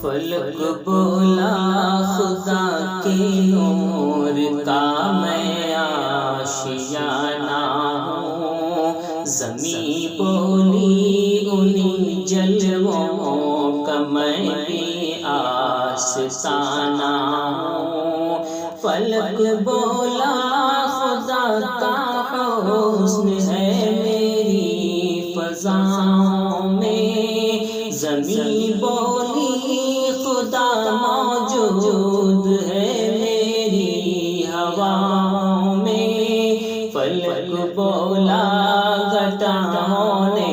فلک بولا خدا کے نور کا میں آشیانہ ہوں، زمین بولی انہی جلووں کا میں بھی آستانہ ہوں۔ فلک بولا خدا کا حسن ہے میری فضاؤں میں، زمین بولی خدا موجود ہے میری ہواؤں میں۔ فلک بولا گھٹاؤں نے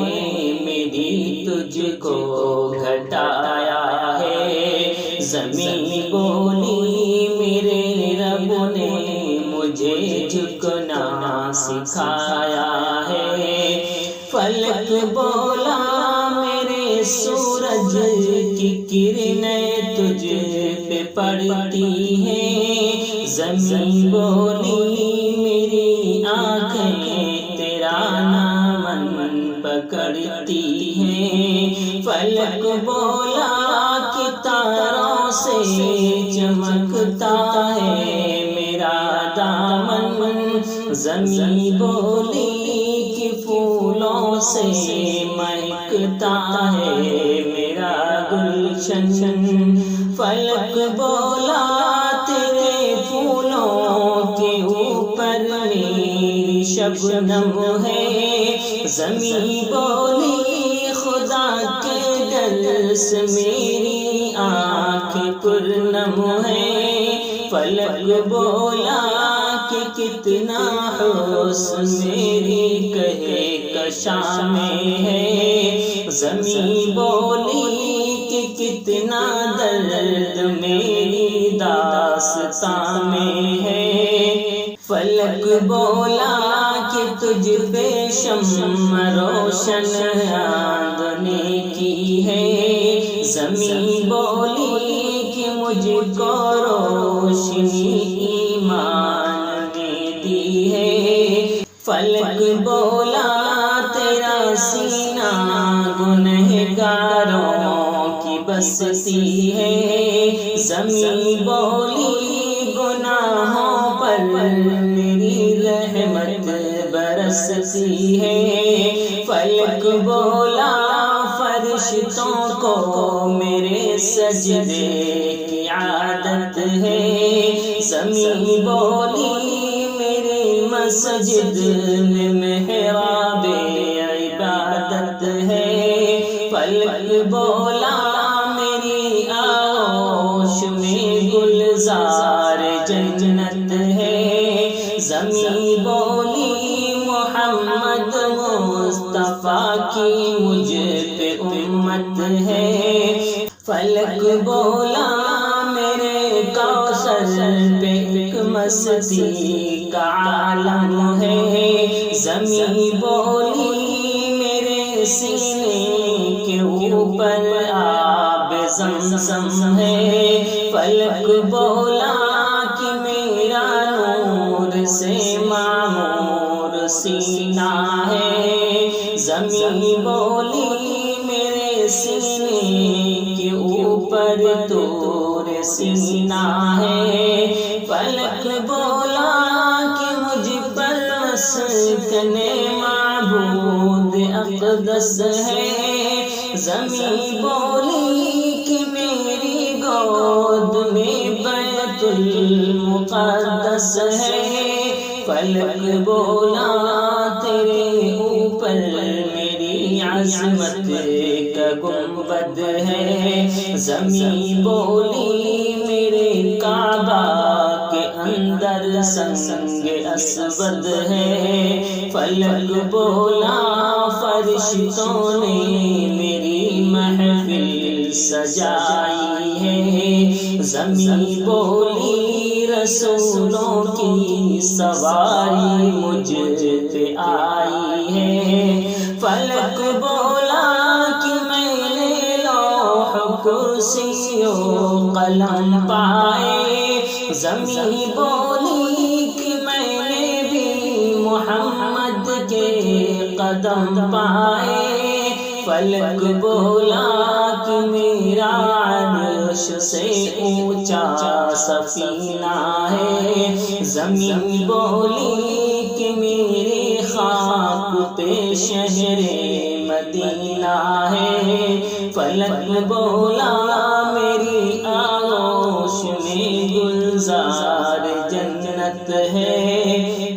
میری تجھ کو گھٹایا ہے، زمین بولی میرے رب نے مجھے جھکنا سکھایا ہے۔ فلک بولا میرے سورج کی کرنیں تجھ پہ پڑتی ہیں، زمین بولی میری آنکھیں تیرا نام پکڑتی ہیں۔ فلک بولا کہ تاروں سے چمکتا ہے میرا دامن، زمین بولی کہ پھولوں سے مہکتا ہے میرا گلشن۔ فلک بولا تیرے پھولوں کے اوپر میری شبنم ہے، زمین بولی خدا کے ڈر سے میری آنکھ پرنم ہے۔ فلک بولا کہ کتنا حسن میری کہے کشاں میں ہے، زمین بولی کہ کتنا درد میری داستاں میں ہے۔ فلک بولا کہ تجھ پہ شمع روشن آندنے کی ہے، زمین بولی کہ مجھ کو روشنی ایمان نے دی ہے۔ فلک بولا تیرا سینہ گنہگاروں کی بستی ہے، زمین بولی گناہوں پر میری رحمت برستی ہے۔ فلک بولا فرشتوں کو میرے سجدے کی عادت ہے، زمین بولی میرے مسجد میں محراب عبادت ہے۔ فلک بولا میری آغوش میں گلزار جنت ہے، زمین بولی محمد مصطفیٰ کی مجھ پہ امت ہے۔ فلک بولا میرے کوثر پہ ایک مستی کا عالم ہے، زمین بولی میرے سینے کے اوپر آب زمزم ہے۔ فلک بولا کہ میرا نور سے معمور سینہ ہے، زمین بولی میرے سینے کے اوپر طور سینہ ہے۔ فلک بولا کہ مجھ پر مسکن معبود اقدس ہے، زمین بولی کہ میری گود میں بیت المقدس ہے۔ فلک بولا تیرے اوپر میری عظمت کا گنبد ہے، زمین بولی میرے کعبہ کے اندر سنگ اسود ہے۔ فلک بولا فرشتوں نے میری محفل سجائی ہے، زمین بولی رسولوں کی سواری مجھ پہ آئی ہے۔ فلک بولا کہ میں نے لوح کرسی و قلم پائے، زمین بولی کہ میں نے بھی محمد کے قدم پائے۔ فلک بولا کہ میرا عرش سے اونچا سفینہ ہے، زمین بولی کہ میرے خاک پہ شہر مدینہ ہے، فلک بولا میری آغوش میں گلزار جنت ہے،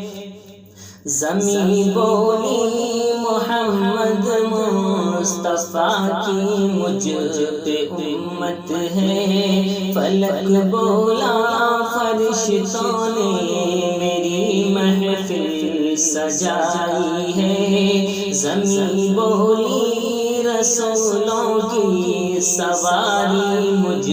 زمین بولی محمد مصطفیٰ کی مجھ پہ امت ہے، فلک بولا فرشتوں نے میری محفل سجائی ہے، زمین بولی رسولوں کی سواری مجھ